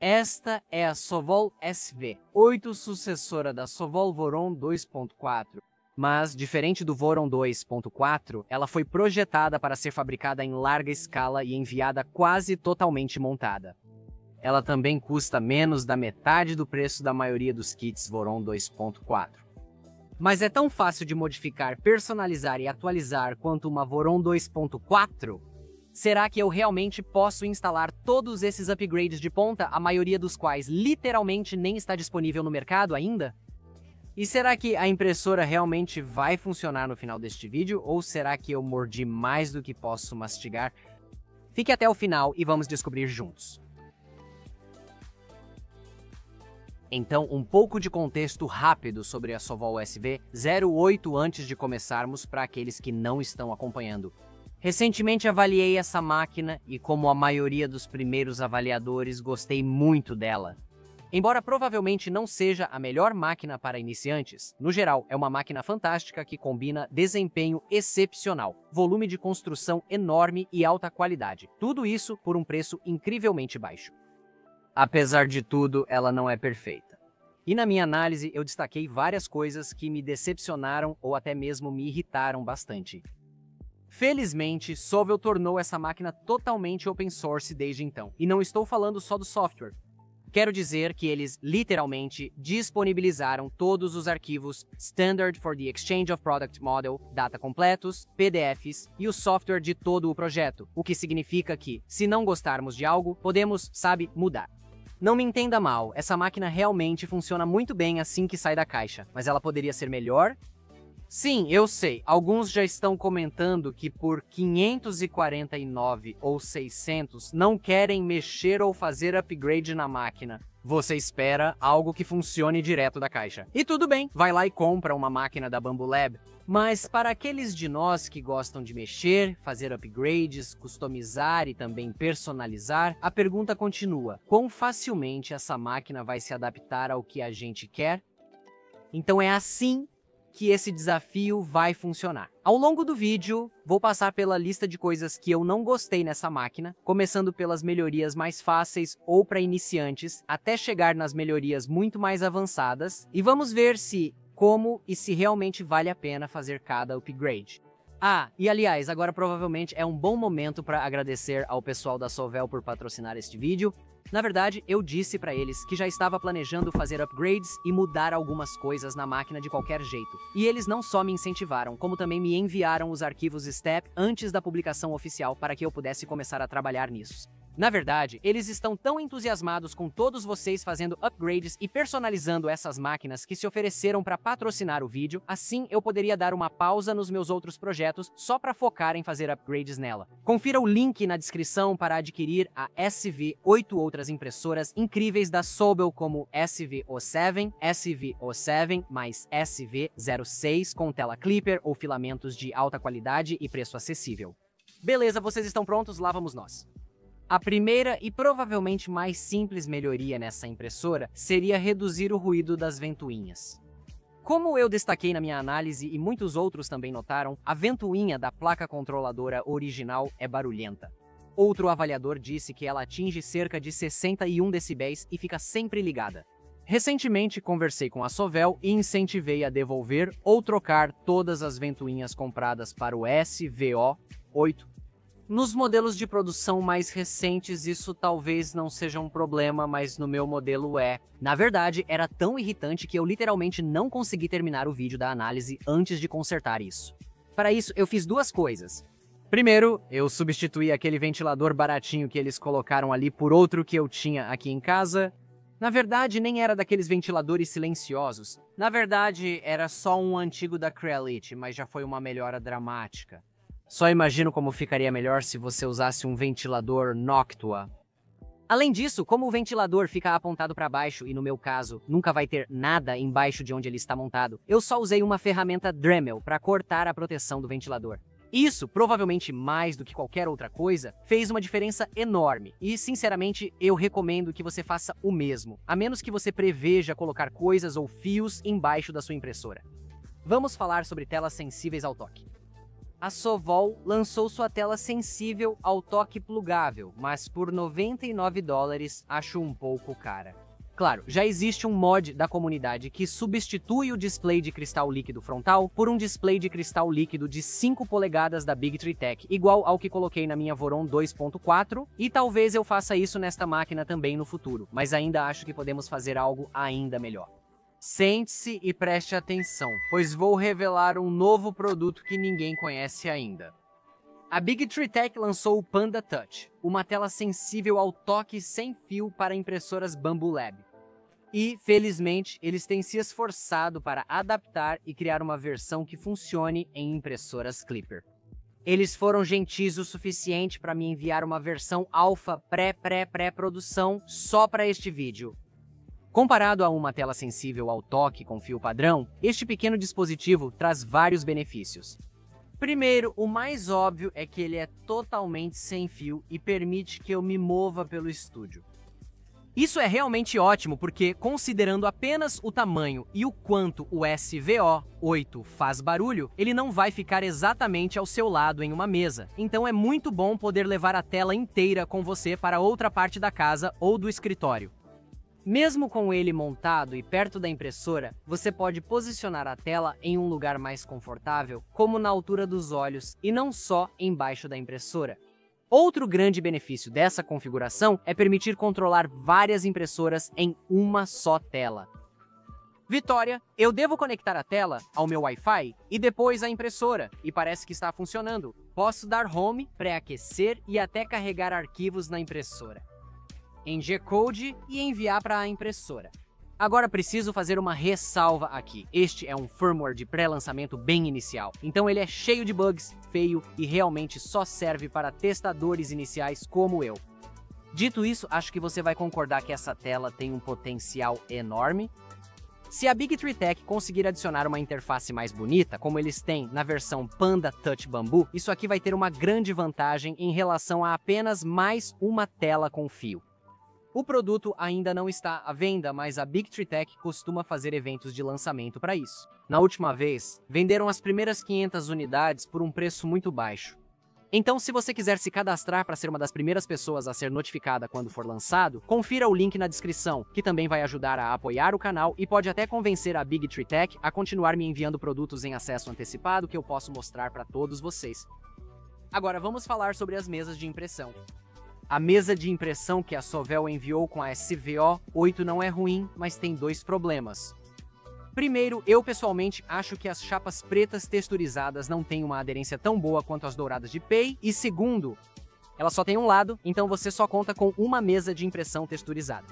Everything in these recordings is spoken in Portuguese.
Esta é a Sovol SV8, sucessora da Sovol Voron 2.4. Mas, diferente do Voron 2.4, ela foi projetada para ser fabricada em larga escala e enviada quase totalmente montada. Ela também custa menos da metade do preço da maioria dos kits Voron 2.4. Mas é tão fácil de modificar, personalizar e atualizar quanto uma Voron 2.4? Será que eu realmente posso instalar todos esses upgrades de ponta, a maioria dos quais literalmente nem está disponível no mercado ainda? E será que a impressora realmente vai funcionar no final deste vídeo, ou será que eu mordi mais do que posso mastigar? Fique até o final e vamos descobrir juntos. Então, um pouco de contexto rápido sobre a Sovol SV08 antes de começarmos para aqueles que não estão acompanhando. Recentemente avaliei essa máquina e, como a maioria dos primeiros avaliadores, gostei muito dela. Embora provavelmente não seja a melhor máquina para iniciantes, no geral é uma máquina fantástica que combina desempenho excepcional, volume de construção enorme e alta qualidade. Tudo isso por um preço incrivelmente baixo. Apesar de tudo, ela não é perfeita. E na minha análise eu destaquei várias coisas que me decepcionaram ou até mesmo me irritaram bastante. Felizmente, Sovol tornou essa máquina totalmente open source desde então. E não estou falando só do software. Quero dizer que eles literalmente disponibilizaram todos os arquivos Standard for the Exchange of Product Model, data completos, PDFs e o software de todo o projeto, o que significa que, se não gostarmos de algo, podemos, mudar. Não me entenda mal, essa máquina realmente funciona muito bem assim que sai da caixa, mas ela poderia ser melhor? Sim, eu sei, alguns já estão comentando que por 549 ou 600 não querem mexer ou fazer upgrade na máquina. Você espera algo que funcione direto da caixa. E tudo bem, vai lá e compra uma máquina da Bambu Lab. Mas para aqueles de nós que gostam de mexer, fazer upgrades, customizar e também personalizar, a pergunta continua: quão facilmente essa máquina vai se adaptar ao que a gente quer? Então é assim que esse desafio vai funcionar. Ao longo do vídeo, vou passar pela lista de coisas que eu não gostei nessa máquina, começando pelas melhorias mais fáceis ou para iniciantes, até chegar nas melhorias muito mais avançadas, e vamos ver como e se realmente vale a pena fazer cada upgrade. Ah, e aliás, agora provavelmente é um bom momento para agradecer ao pessoal da Sovol por patrocinar este vídeo. Na verdade, eu disse para eles que já estava planejando fazer upgrades e mudar algumas coisas na máquina de qualquer jeito. E eles não só me incentivaram, como também me enviaram os arquivos STEP antes da publicação oficial para que eu pudesse começar a trabalhar nisso. Na verdade, eles estão tão entusiasmados com todos vocês fazendo upgrades e personalizando essas máquinas que se ofereceram para patrocinar o vídeo, assim eu poderia dar uma pausa nos meus outros projetos só para focar em fazer upgrades nela. Confira o link na descrição para adquirir a SV8 outras impressoras incríveis da Sovol como SV07, SV07 mais SV06 com tela clipper ou filamentos de alta qualidade e preço acessível. Beleza, vocês estão prontos? Lá vamos nós. A primeira e provavelmente mais simples melhoria nessa impressora seria reduzir o ruído das ventoinhas. Como eu destaquei na minha análise e muitos outros também notaram, a ventoinha da placa controladora original é barulhenta. Outro avaliador disse que ela atinge cerca de 61 decibéis e fica sempre ligada. Recentemente conversei com a Sovol e incentivei a devolver ou trocar todas as ventoinhas compradas para o SV08. Nos modelos de produção mais recentes, isso talvez não seja um problema, mas no meu modelo é. Na verdade, era tão irritante que eu literalmente não consegui terminar o vídeo da análise antes de consertar isso. Para isso, eu fiz duas coisas. Primeiro, eu substituí aquele ventilador baratinho que eles colocaram ali por outro que eu tinha aqui em casa. Na verdade, nem era daqueles ventiladores silenciosos. Na verdade, era só um antigo da Creality, mas já foi uma melhora dramática. Só imagino como ficaria melhor se você usasse um ventilador Noctua. Além disso, como o ventilador fica apontado para baixo e no meu caso nunca vai ter nada embaixo de onde ele está montado, eu só usei uma ferramenta Dremel para cortar a proteção do ventilador. Isso, provavelmente mais do que qualquer outra coisa, fez uma diferença enorme e, sinceramente, eu recomendo que você faça o mesmo, a menos que você preveja colocar coisas ou fios embaixo da sua impressora. Vamos falar sobre telas sensíveis ao toque. A Sovol lançou sua tela sensível ao toque plugável, mas por $99 acho um pouco cara. Claro, já existe um mod da comunidade que substitui o display de cristal líquido frontal por um display de cristal líquido de 5 polegadas da Big Tree Tech, igual ao que coloquei na minha Voron 2.4, e talvez eu faça isso nesta máquina também no futuro, mas ainda acho que podemos fazer algo ainda melhor. Sente-se e preste atenção, pois vou revelar um novo produto que ninguém conhece ainda. A Big Tree Tech lançou o Panda Touch, uma tela sensível ao toque sem fio para impressoras Bambu Lab. E, felizmente, eles têm se esforçado para adaptar e criar uma versão que funcione em impressoras Clipper. Eles foram gentis o suficiente para me enviar uma versão alfa pré-produção só para este vídeo. Comparado a uma tela sensível ao toque com fio padrão, este pequeno dispositivo traz vários benefícios. Primeiro, o mais óbvio é que ele é totalmente sem fio e permite que eu me mova pelo estúdio. Isso é realmente ótimo porque, considerando apenas o tamanho e o quanto o SVO8 faz barulho, ele não vai ficar exatamente ao seu lado em uma mesa. Então é muito bom poder levar a tela inteira com você para outra parte da casa ou do escritório. Mesmo com ele montado e perto da impressora, você pode posicionar a tela em um lugar mais confortável, como na altura dos olhos, e não só embaixo da impressora. Outro grande benefício dessa configuração é permitir controlar várias impressoras em uma só tela. Vitória, eu devo conectar a tela ao meu Wi-Fi e depois a impressora, e parece que está funcionando. Posso dar home, pré-aquecer e até carregar arquivos na impressora em G-Code e enviar para a impressora. Agora preciso fazer uma ressalva aqui. Este é um firmware de pré-lançamento bem inicial, então ele é cheio de bugs, feio e realmente só serve para testadores iniciais como eu. Dito isso, acho que você vai concordar que essa tela tem um potencial enorme. Se a Big Tree Tech conseguir adicionar uma interface mais bonita, como eles têm na versão Panda Touch Bambu, isso aqui vai ter uma grande vantagem em relação a apenas mais uma tela com fio. O produto ainda não está à venda, mas a Big Tree Tech costuma fazer eventos de lançamento para isso. Na última vez, venderam as primeiras 500 unidades por um preço muito baixo. Então, se você quiser se cadastrar para ser uma das primeiras pessoas a ser notificada quando for lançado, confira o link na descrição, que também vai ajudar a apoiar o canal e pode até convencer a Big Tree Tech a continuar me enviando produtos em acesso antecipado que eu posso mostrar para todos vocês. Agora vamos falar sobre as mesas de impressão. A mesa de impressão que a Sovol enviou com a SVO8 não é ruim, mas tem dois problemas. Primeiro, eu pessoalmente acho que as chapas pretas texturizadas não têm uma aderência tão boa quanto as douradas de Pei. E segundo, ela só tem um lado, então você só conta com uma mesa de impressão texturizada.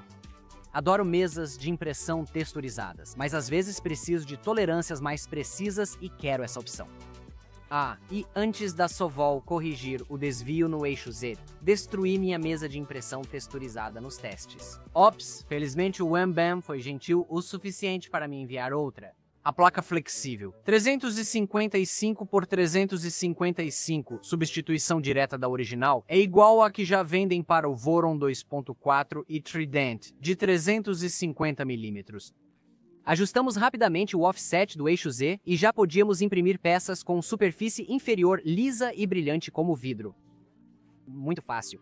Adoro mesas de impressão texturizadas, mas às vezes preciso de tolerâncias mais precisas e quero essa opção. Ah, e antes da Sovol corrigir o desvio no eixo Z, destruí minha mesa de impressão texturizada nos testes. Ops, felizmente o Wham foi gentil o suficiente para me enviar outra. A placa flexível, 355 por 355, substituição direta da original, é igual à que já vendem para o Voron 2.4 e Trident, de 350 mm. Ajustamos rapidamente o offset do eixo Z e já podíamos imprimir peças com superfície inferior lisa e brilhante como vidro. Muito fácil.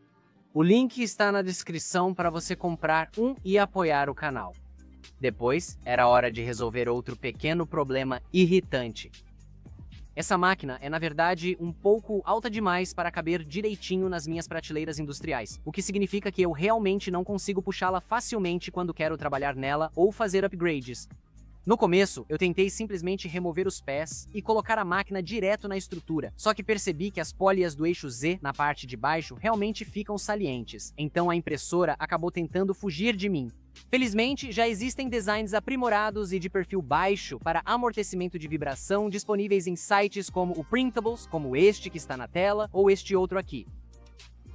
O link está na descrição para você comprar um e apoiar o canal. Depois, era hora de resolver outro pequeno problema irritante. Essa máquina é, na verdade, um pouco alta demais para caber direitinho nas minhas prateleiras industriais, o que significa que eu realmente não consigo puxá-la facilmente quando quero trabalhar nela ou fazer upgrades. No começo, eu tentei simplesmente remover os pés e colocar a máquina direto na estrutura, só que percebi que as pólias do eixo Z na parte de baixo realmente ficam salientes, então a impressora acabou tentando fugir de mim. Felizmente, já existem designs aprimorados e de perfil baixo para amortecimento de vibração disponíveis em sites como o Printables, como este que está na tela, ou este outro aqui.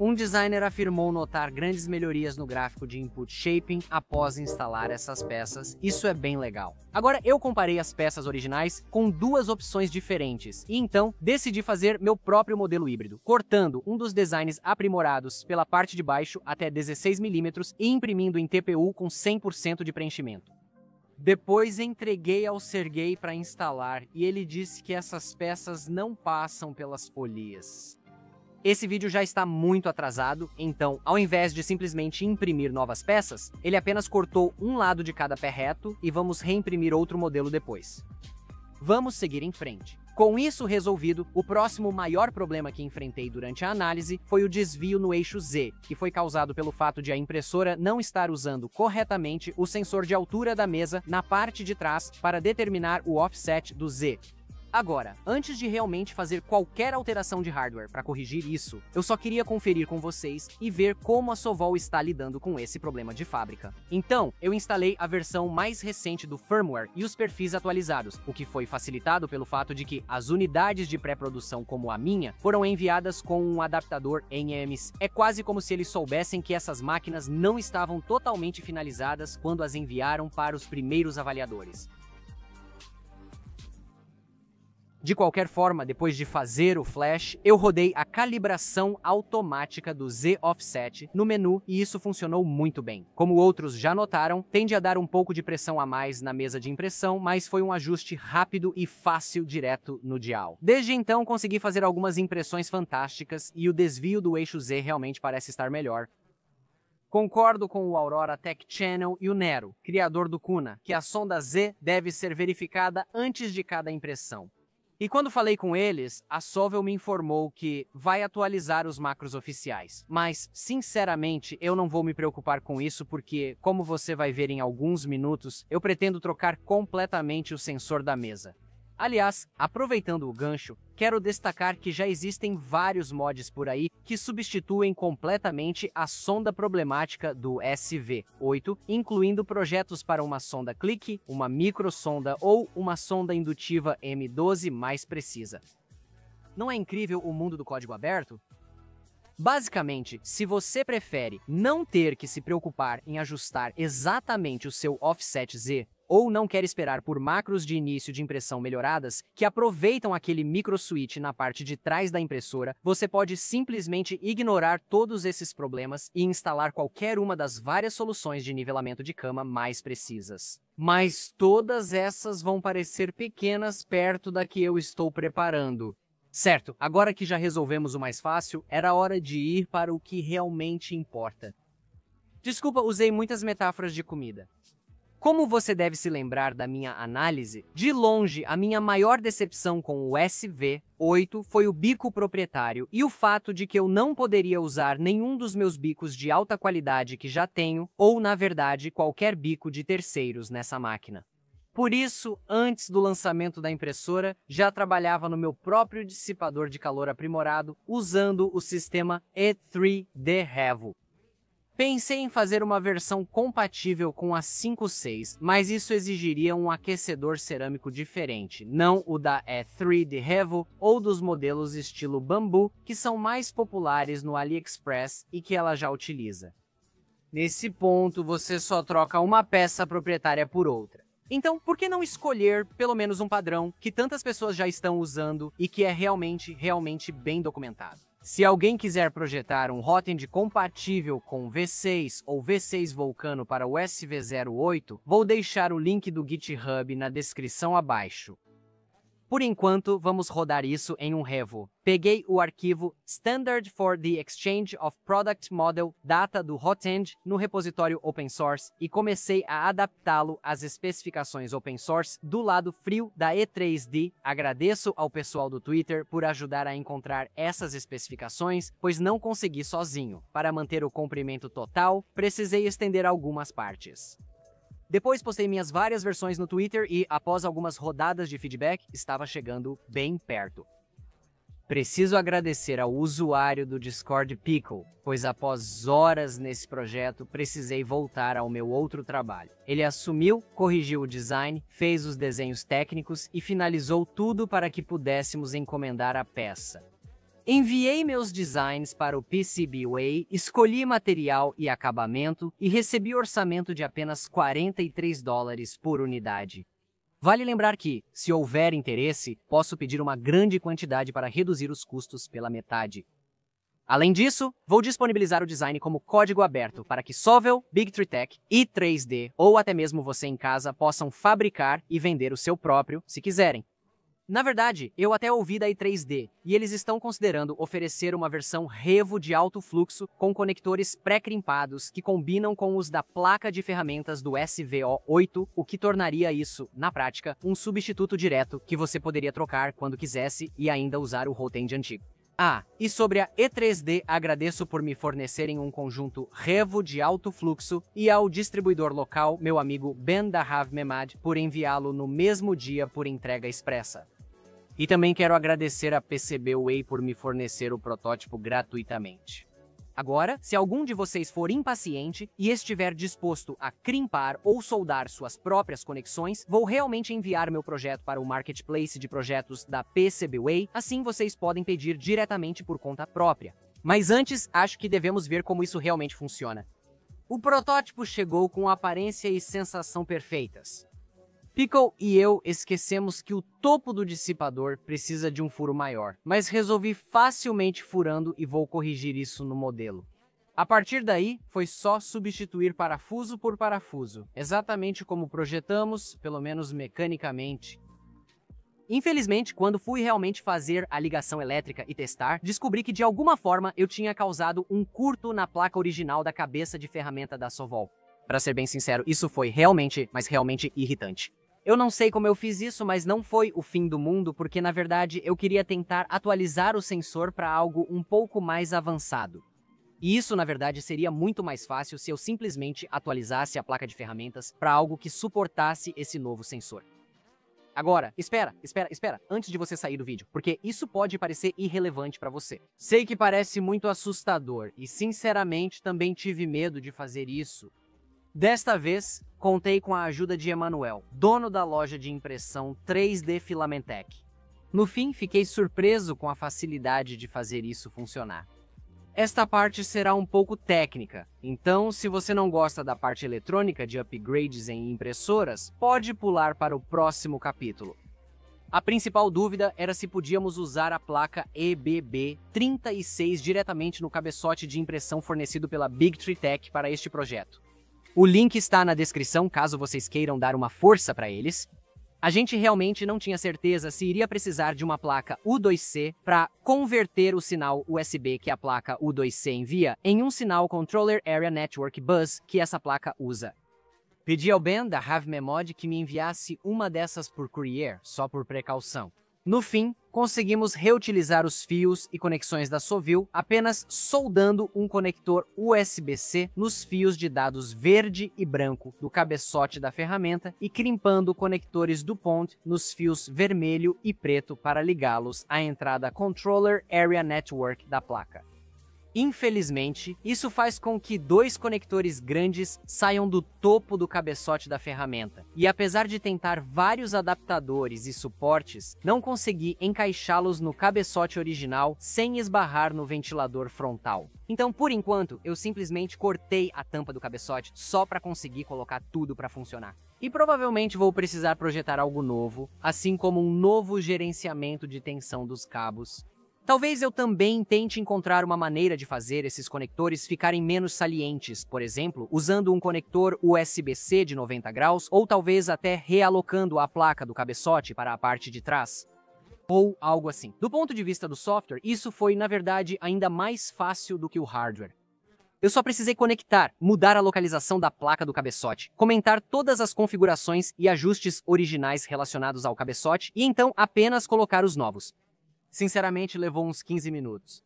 Um designer afirmou notar grandes melhorias no gráfico de input shaping após instalar essas peças. Isso é bem legal. Agora, eu comparei as peças originais com duas opções diferentes, e então decidi fazer meu próprio modelo híbrido, cortando um dos designs aprimorados pela parte de baixo até 16 mm e imprimindo em TPU com 100% de preenchimento. Depois entreguei ao Sergei para instalar e ele disse que essas peças não passam pelas polias. Esse vídeo já está muito atrasado, então, ao invés de simplesmente imprimir novas peças, ele apenas cortou um lado de cada pé reto e vamos reimprimir outro modelo depois. Vamos seguir em frente. Com isso resolvido, o próximo maior problema que enfrentei durante a análise foi o desvio no eixo Z, que foi causado pelo fato de a impressora não estar usando corretamente o sensor de altura da mesa na parte de trás para determinar o offset do Z. Agora, antes de realmente fazer qualquer alteração de hardware para corrigir isso, eu só queria conferir com vocês e ver como a Sovol está lidando com esse problema de fábrica. Então, eu instalei a versão mais recente do firmware e os perfis atualizados, o que foi facilitado pelo fato de que as unidades de pré-produção como a minha foram enviadas com um adaptador eMMC. É quase como se eles soubessem que essas máquinas não estavam totalmente finalizadas quando as enviaram para os primeiros avaliadores. De qualquer forma, depois de fazer o flash, eu rodei a calibração automática do Z-Offset no menu e isso funcionou muito bem. Como outros já notaram, tende a dar um pouco de pressão a mais na mesa de impressão, mas foi um ajuste rápido e fácil direto no dial. Desde então, consegui fazer algumas impressões fantásticas e o desvio do eixo Z realmente parece estar melhor. Concordo com o Aurora Tech Channel e o Nero, criador do Kuna, que a sonda Z deve ser verificada antes de cada impressão. E quando falei com eles, a Sovol me informou que vai atualizar os macros oficiais. Mas, sinceramente, eu não vou me preocupar com isso porque, como você vai ver em alguns minutos, eu pretendo trocar completamente o sensor da mesa. Aliás, aproveitando o gancho, quero destacar que já existem vários mods por aí que substituem completamente a sonda problemática do SV8, incluindo projetos para uma sonda clique, uma microsonda ou uma sonda indutiva M12 mais precisa. Não é incrível o mundo do código aberto? Basicamente, se você prefere não ter que se preocupar em ajustar exatamente o seu offset Z, ou não quer esperar por macros de início de impressão melhoradas que aproveitam aquele micro switch na parte de trás da impressora, você pode simplesmente ignorar todos esses problemas e instalar qualquer uma das várias soluções de nivelamento de cama mais precisas. Mas todas essas vão parecer pequenas perto da que eu estou preparando. Certo, agora que já resolvemos o mais fácil, era hora de ir para o que realmente importa. Desculpa, usei muitas metáforas de comida. Como você deve se lembrar da minha análise, de longe a minha maior decepção com o SV8 foi o bico proprietário e o fato de que eu não poderia usar nenhum dos meus bicos de alta qualidade que já tenho, ou na verdade qualquer bico de terceiros nessa máquina. Por isso, antes do lançamento da impressora, já trabalhava no meu próprio dissipador de calor aprimorado usando o sistema E3D Revo. Pensei em fazer uma versão compatível com a 5.6, mas isso exigiria um aquecedor cerâmico diferente, não o da E3D Revo ou dos modelos estilo bambu, que são mais populares no AliExpress e que ela já utiliza. Nesse ponto, você só troca uma peça proprietária por outra. Então, por que não escolher pelo menos um padrão que tantas pessoas já estão usando e que é realmente bem documentado? Se alguém quiser projetar um hot-end compatível com V6 ou V6 Vulcano para o SV08, vou deixar o link do GitHub na descrição abaixo. Por enquanto, vamos rodar isso em um Revo. Peguei o arquivo Standard for the Exchange of Product Model Data do hot-end no repositório open source e comecei a adaptá-lo às especificações open source do lado frio da E3D. Agradeço ao pessoal do Twitter por ajudar a encontrar essas especificações, pois não consegui sozinho. Para manter o comprimento total, precisei estender algumas partes. Depois postei minhas várias versões no Twitter e, após algumas rodadas de feedback, estava chegando bem perto. Preciso agradecer ao usuário do Discord Pickle, pois após horas nesse projeto, precisei voltar ao meu outro trabalho. Ele assumiu, corrigiu o design, fez os desenhos técnicos e finalizou tudo para que pudéssemos encomendar a peça. Enviei meus designs para o PCBWay, escolhi material e acabamento e recebi orçamento de apenas $43 por unidade. Vale lembrar que, se houver interesse, posso pedir uma grande quantidade para reduzir os custos pela metade. Além disso, vou disponibilizar o design como código aberto para que Sovel, Bigtree Tech e 3D, ou até mesmo você em casa, possam fabricar e vender o seu próprio, se quiserem. Na verdade, eu até ouvi da i3D, e eles estão considerando oferecer uma versão Revo de alto fluxo com conectores pré-crimpados que combinam com os da placa de ferramentas do SVO8, o que tornaria isso, na prática, um substituto direto que você poderia trocar quando quisesse e ainda usar o Rotend antigo. Ah, e sobre a E3D, agradeço por me fornecerem um conjunto Revo de alto fluxo e ao distribuidor local, meu amigo Ben Dahav Memad, por enviá-lo no mesmo dia por entrega expressa. E também quero agradecer a PCBWay por me fornecer o protótipo gratuitamente. Agora, se algum de vocês for impaciente e estiver disposto a crimpar ou soldar suas próprias conexões, vou realmente enviar meu projeto para o Marketplace de projetos da PCBWay, assim vocês podem pedir diretamente por conta própria. Mas antes, acho que devemos ver como isso realmente funciona. O protótipo chegou com aparência e sensação perfeitas. Pickle e eu esquecemos que o topo do dissipador precisa de um furo maior, mas resolvi facilmente furando e vou corrigir isso no modelo. A partir daí, foi só substituir parafuso por parafuso, exatamente como projetamos, pelo menos mecanicamente. Infelizmente, quando fui realmente fazer a ligação elétrica e testar, descobri que de alguma forma eu tinha causado um curto na placa original da cabeça de ferramenta da Sovol. Para ser bem sincero, isso foi realmente, mas realmente irritante. Eu não sei como eu fiz isso, mas não foi o fim do mundo, porque na verdade eu queria tentar atualizar o sensor para algo um pouco mais avançado. E isso na verdade seria muito mais fácil se eu simplesmente atualizasse a placa de ferramentas para algo que suportasse esse novo sensor. Agora, espera, antes de você sair do vídeo, porque isso pode parecer irrelevante para você. Sei que parece muito assustador e sinceramente também tive medo de fazer isso. Desta vez, contei com a ajuda de Emanuel, dono da loja de impressão 3D Filamentec. No fim, fiquei surpreso com a facilidade de fazer isso funcionar. Esta parte será um pouco técnica, então se você não gosta da parte eletrônica de upgrades em impressoras, pode pular para o próximo capítulo. A principal dúvida era se podíamos usar a placa EBB36 diretamente no cabeçote de impressão fornecido pela Bigtree Tech para este projeto. O link está na descrição caso vocês queiram dar uma força para eles. A gente realmente não tinha certeza se iria precisar de uma placa U2C para converter o sinal USB que a placa U2C envia em um sinal Controller Area Network Bus que essa placa usa. Pedi ao Ben da HaveMemod que me enviasse uma dessas por courier, só por precaução. No fim, conseguimos reutilizar os fios e conexões da Sovil apenas soldando um conector USB-C nos fios de dados verde e branco do cabeçote da ferramenta e crimpando conectores DuPont nos fios vermelho e preto para ligá-los à entrada Controller Area Network da placa. Infelizmente, isso faz com que dois conectores grandes saiam do topo do cabeçote da ferramenta, e apesar de tentar vários adaptadores e suportes, não consegui encaixá-los no cabeçote original sem esbarrar no ventilador frontal. Então, por enquanto, eu simplesmente cortei a tampa do cabeçote só para conseguir colocar tudo para funcionar. E provavelmente vou precisar projetar algo novo, assim como um novo gerenciamento de tensão dos cabos. Talvez eu também tente encontrar uma maneira de fazer esses conectores ficarem menos salientes, por exemplo, usando um conector USB-C de 90 graus ou talvez até realocando a placa do cabeçote para a parte de trás. Ou algo assim. Do ponto de vista do software, isso foi, na verdade, ainda mais fácil do que o hardware. Eu só precisei conectar, mudar a localização da placa do cabeçote, comentar todas as configurações e ajustes originais relacionados ao cabeçote e então apenas colocar os novos. Sinceramente, levou uns 15 minutos.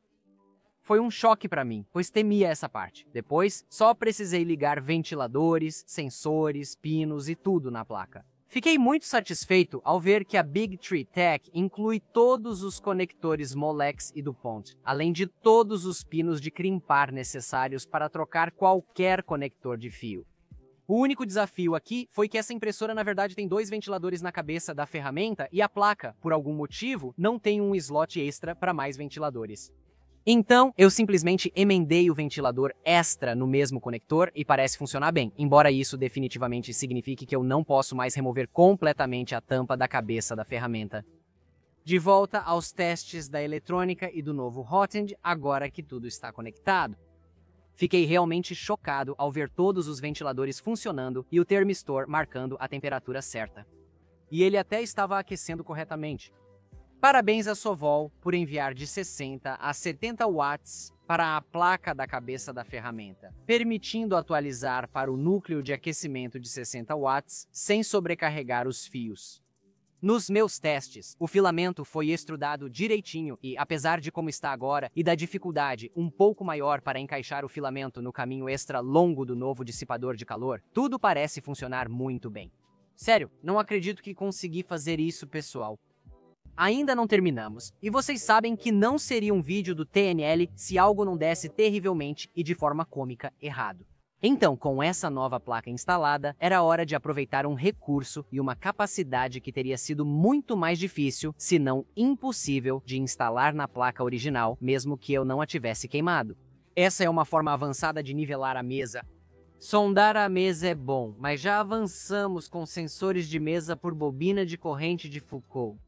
Foi um choque para mim, pois temia essa parte. Depois, só precisei ligar ventiladores, sensores, pinos e tudo na placa. Fiquei muito satisfeito ao ver que a Bigtree Tech inclui todos os conectores Molex e DuPont, além de todos os pinos de crimpar necessários para trocar qualquer conector de fio. O único desafio aqui foi que essa impressora na verdade tem dois ventiladores na cabeça da ferramenta e a placa, por algum motivo, não tem um slot extra para mais ventiladores. Então, eu simplesmente emendei o ventilador extra no mesmo conector e parece funcionar bem, embora isso definitivamente signifique que eu não posso mais remover completamente a tampa da cabeça da ferramenta. De volta aos testes da eletrônica e do novo hotend, agora que tudo está conectado. Fiquei realmente chocado ao ver todos os ventiladores funcionando e o termistor marcando a temperatura certa. E ele até estava aquecendo corretamente. Parabéns à Sovol por enviar de 60 a 70 watts para a placa da cabeça da ferramenta, permitindo atualizar para o núcleo de aquecimento de 60 watts sem sobrecarregar os fios. Nos meus testes, o filamento foi estrudado direitinho e, apesar de como está agora e da dificuldade um pouco maior para encaixar o filamento no caminho extra longo do novo dissipador de calor, tudo parece funcionar muito bem. Sério, não acredito que consegui fazer isso, pessoal. Ainda não terminamos, e vocês sabem que não seria um vídeo do TNL se algo não desse terrivelmente e de forma cômica errado. Então, com essa nova placa instalada, era hora de aproveitar um recurso e uma capacidade que teria sido muito mais difícil, se não impossível, de instalar na placa original, mesmo que eu não a tivesse queimado. Essa é uma forma avançada de nivelar a mesa. Sondar a mesa é bom, mas já avançamos com sensores de mesa por bobina de corrente de Foucault.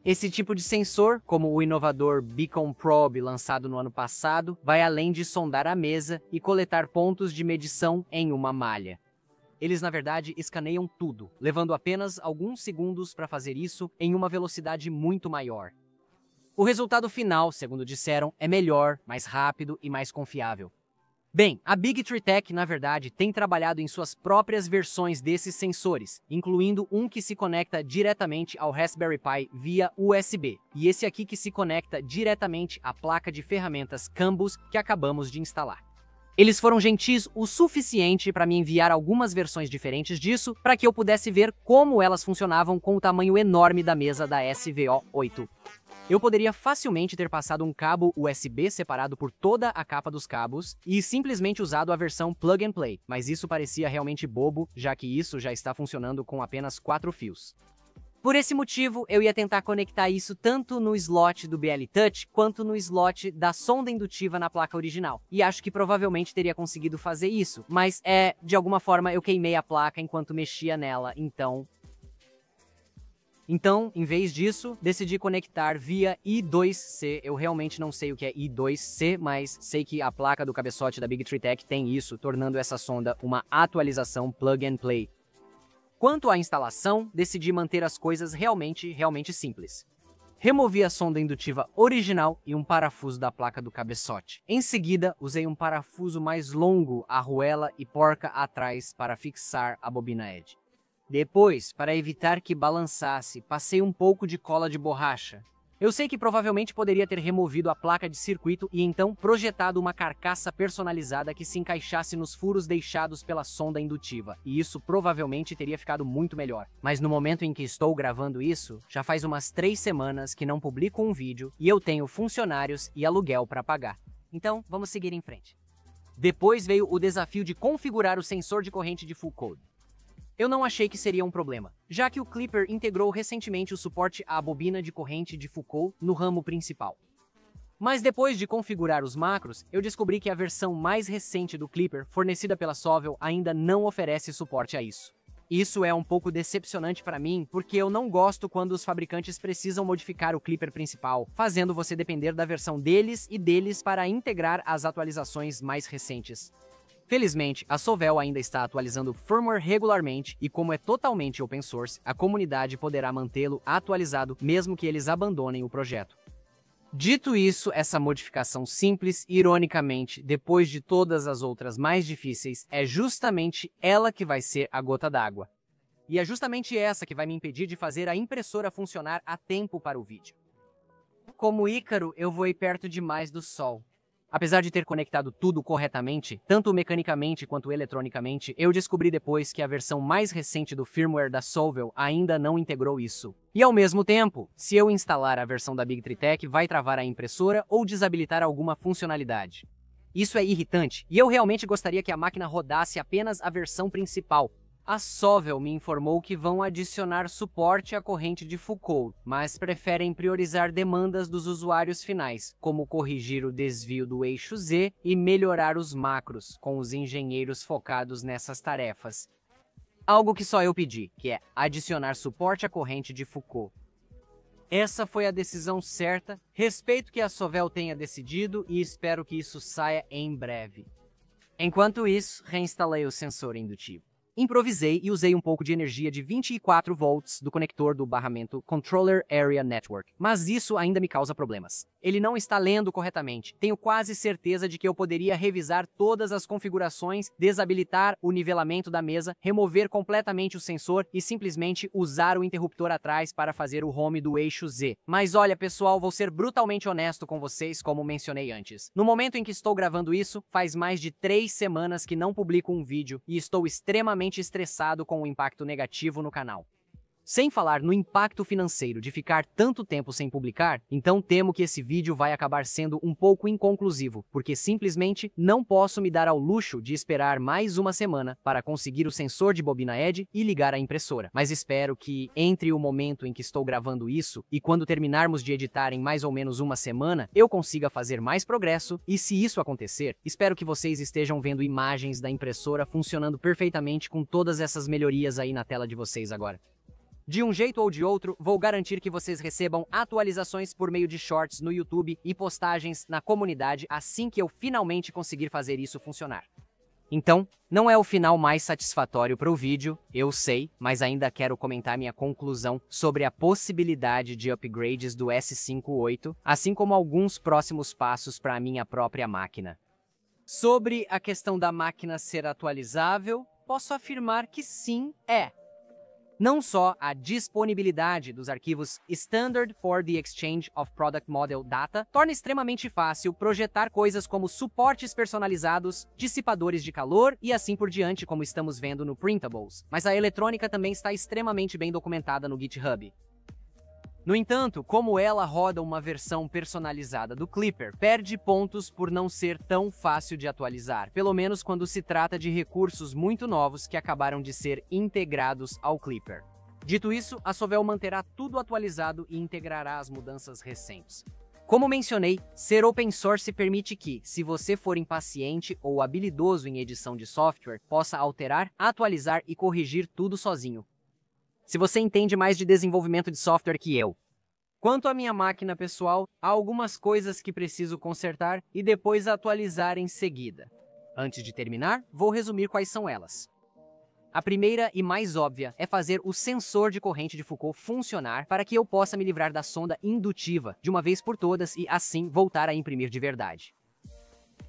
Esse tipo de sensor, como o inovador Beacon Probe lançado no ano passado, vai além de sondar a mesa e coletar pontos de medição em uma malha. Eles, na verdade, escaneiam tudo, levando apenas alguns segundos para fazer isso em uma velocidade muito maior. O resultado final, segundo disseram, é melhor, mais rápido e mais confiável. Bem, a Big Tree Tech, na verdade, tem trabalhado em suas próprias versões desses sensores, incluindo um que se conecta diretamente ao Raspberry Pi via USB, e esse aqui que se conecta diretamente à placa de ferramentas Cambus que acabamos de instalar. Eles foram gentis o suficiente para me enviar algumas versões diferentes disso, para que eu pudesse ver como elas funcionavam com o tamanho enorme da mesa da SVO8. Eu poderia facilmente ter passado um cabo USB separado por toda a capa dos cabos e simplesmente usado a versão Plug and Play, mas isso parecia realmente bobo, já que isso já está funcionando com apenas 4 fios. Por esse motivo, eu ia tentar conectar isso tanto no slot do BL Touch quanto no slot da sonda indutiva na placa original. E acho que provavelmente teria conseguido fazer isso, mas de alguma forma eu queimei a placa enquanto mexia nela, então, em vez disso, decidi conectar via I2C. Eu realmente não sei o que é I2C, mas sei que a placa do cabeçote da Big Tree Tech tem isso, tornando essa sonda uma atualização plug and play. Quanto à instalação, decidi manter as coisas realmente simples. Removi a sonda indutiva original e um parafuso da placa do cabeçote. Em seguida, usei um parafuso mais longo, arruela e porca atrás para fixar a bobina Edge. Depois, para evitar que balançasse, passei um pouco de cola de borracha. Eu sei que provavelmente poderia ter removido a placa de circuito e então projetado uma carcaça personalizada que se encaixasse nos furos deixados pela sonda indutiva, e isso provavelmente teria ficado muito melhor. Mas no momento em que estou gravando isso, já faz umas 3 semanas que não publico um vídeo e eu tenho funcionários e aluguel para pagar. Então, vamos seguir em frente. Depois veio o desafio de configurar o sensor de corrente de Foucault. Eu não achei que seria um problema, já que o Clipper integrou recentemente o suporte à bobina de corrente de Foucault no ramo principal. Mas depois de configurar os macros, eu descobri que a versão mais recente do Clipper, fornecida pela Sovol, ainda não oferece suporte a isso. Isso é um pouco decepcionante para mim, porque eu não gosto quando os fabricantes precisam modificar o Clipper principal, fazendo você depender da versão deles para integrar as atualizações mais recentes. Felizmente, a Sovol ainda está atualizando o firmware regularmente e como é totalmente open source, a comunidade poderá mantê-lo atualizado mesmo que eles abandonem o projeto. Dito isso, essa modificação simples, ironicamente, depois de todas as outras mais difíceis, é justamente ela que vai ser a gota d'água. E é justamente essa que vai me impedir de fazer a impressora funcionar a tempo para o vídeo. Como Ícaro, eu voei perto demais do Sol. Apesar de ter conectado tudo corretamente, tanto mecanicamente quanto eletronicamente, eu descobri depois que a versão mais recente do firmware da Sovol ainda não integrou isso. E ao mesmo tempo, se eu instalar a versão da Big Tree Tech, vai travar a impressora ou desabilitar alguma funcionalidade. Isso é irritante, e eu realmente gostaria que a máquina rodasse apenas a versão principal. A Sovol me informou que vão adicionar suporte à corrente de Foucault, mas preferem priorizar demandas dos usuários finais, como corrigir o desvio do eixo Z e melhorar os macros, com os engenheiros focados nessas tarefas. Algo que só eu pedi, que é adicionar suporte à corrente de Foucault. Essa foi a decisão certa, respeito que a Sovel tenha decidido e espero que isso saia em breve. Enquanto isso, reinstalei o sensor indutivo. Improvisei e usei um pouco de energia de 24 volts do conector do barramento Controller Area Network, mas isso ainda me causa problemas. Ele não está lendo corretamente. Tenho quase certeza de que eu poderia revisar todas as configurações, desabilitar o nivelamento da mesa, remover completamente o sensor e simplesmente usar o interruptor atrás para fazer o home do eixo Z. Mas olha, pessoal, vou ser brutalmente honesto com vocês, como mencionei antes. No momento em que estou gravando isso, faz mais de 3 semanas que não publico um vídeo e estou extremamente estressado com o impacto negativo no canal. Sem falar no impacto financeiro de ficar tanto tempo sem publicar, então temo que esse vídeo vai acabar sendo um pouco inconclusivo, porque simplesmente não posso me dar ao luxo de esperar mais uma semana para conseguir o sensor de bobina ED e ligar a impressora. Mas espero que, entre o momento em que estou gravando isso e quando terminarmos de editar em mais ou menos uma semana, eu consiga fazer mais progresso e, se isso acontecer, espero que vocês estejam vendo imagens da impressora funcionando perfeitamente com todas essas melhorias aí na tela de vocês agora. De um jeito ou de outro, vou garantir que vocês recebam atualizações por meio de shorts no YouTube e postagens na comunidade assim que eu finalmente conseguir fazer isso funcionar. Então, não é o final mais satisfatório para o vídeo, eu sei, mas ainda quero comentar minha conclusão sobre a possibilidade de upgrades do S58, assim como alguns próximos passos para a minha própria máquina. Sobre a questão da máquina ser atualizável, posso afirmar que sim, é. Não só a disponibilidade dos arquivos Standard for the Exchange of Product Model Data torna extremamente fácil projetar coisas como suportes personalizados, dissipadores de calor e assim por diante, como estamos vendo no Printables, mas a eletrônica também está extremamente bem documentada no GitHub. No entanto, como ela roda uma versão personalizada do Clipper, perde pontos por não ser tão fácil de atualizar, pelo menos quando se trata de recursos muito novos que acabaram de ser integrados ao Clipper. Dito isso, a Sovel manterá tudo atualizado e integrará as mudanças recentes. Como mencionei, ser open source permite que, se você for impaciente ou habilidoso em edição de software, possa alterar, atualizar e corrigir tudo sozinho. Se você entende mais de desenvolvimento de software que eu. Quanto à minha máquina pessoal, há algumas coisas que preciso consertar e depois atualizar em seguida. Antes de terminar, vou resumir quais são elas. A primeira e mais óbvia é fazer o sensor de corrente de Foucault funcionar para que eu possa me livrar da sonda indutiva de uma vez por todas e, assim, voltar a imprimir de verdade.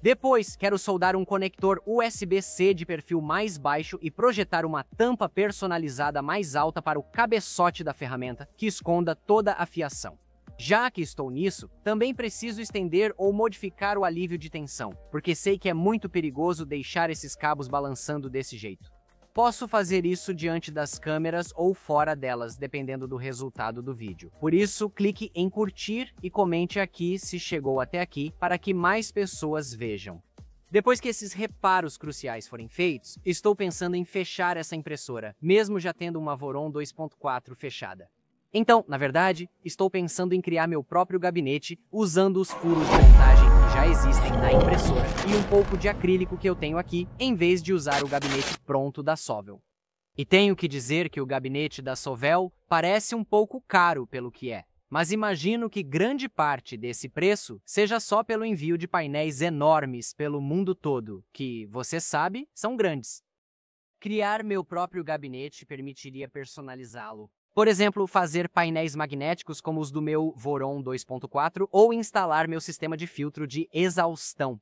Depois, quero soldar um conector USB-C de perfil mais baixo e projetar uma tampa personalizada mais alta para o cabeçote da ferramenta, que esconda toda a fiação. Já que estou nisso, também preciso estender ou modificar o alívio de tensão, porque sei que é muito perigoso deixar esses cabos balançando desse jeito. Posso fazer isso diante das câmeras ou fora delas, dependendo do resultado do vídeo. Por isso, clique em curtir e comente aqui se chegou até aqui para que mais pessoas vejam. Depois que esses reparos cruciais forem feitos, estou pensando em fechar essa impressora, mesmo já tendo uma Voron 2.4 fechada. Então, na verdade, estou pensando em criar meu próprio gabinete usando os furos de montagem que já existem na impressora e um pouco de acrílico que eu tenho aqui, em vez de usar o gabinete pronto da Sovel. E tenho que dizer que o gabinete da Sovel parece um pouco caro pelo que é, mas imagino que grande parte desse preço seja só pelo envio de painéis enormes pelo mundo todo, que, você sabe, são grandes. Criar meu próprio gabinete permitiria personalizá-lo. Por exemplo, fazer painéis magnéticos como os do meu Voron 2.4 ou instalar meu sistema de filtro de exaustão.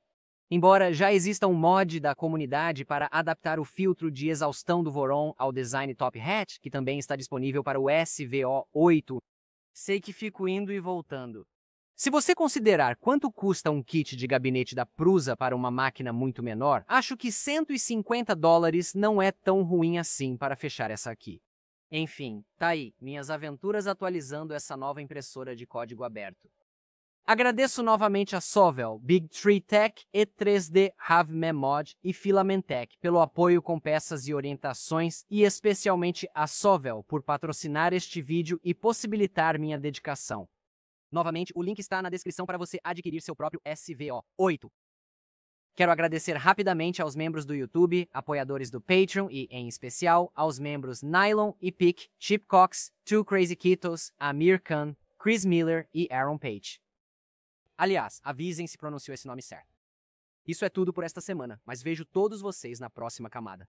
Embora já exista um mod da comunidade para adaptar o filtro de exaustão do Voron ao design Top Hat, que também está disponível para o SVO8, sei que fico indo e voltando. Se você considerar quanto custa um kit de gabinete da Prusa para uma máquina muito menor, acho que $150 não é tão ruim assim para fechar essa aqui. Enfim, tá aí, minhas aventuras atualizando essa nova impressora de código aberto. Agradeço novamente a Sovel, Big Tree Tech, E3D, HaveMemod e Filamentec pelo apoio com peças e orientações e especialmente a Sovel por patrocinar este vídeo e possibilitar minha dedicação. Novamente, o link está na descrição para você adquirir seu próprio SVO8. Quero agradecer rapidamente aos membros do YouTube, apoiadores do Patreon e, em especial, aos membros Nylon e Pic, Chip Cox, Two Crazy Kitos, Amir Khan, Chris Miller e Aaron Page. Aliás, avisem se pronunciou esse nome certo. Isso é tudo por esta semana, mas vejo todos vocês na próxima camada.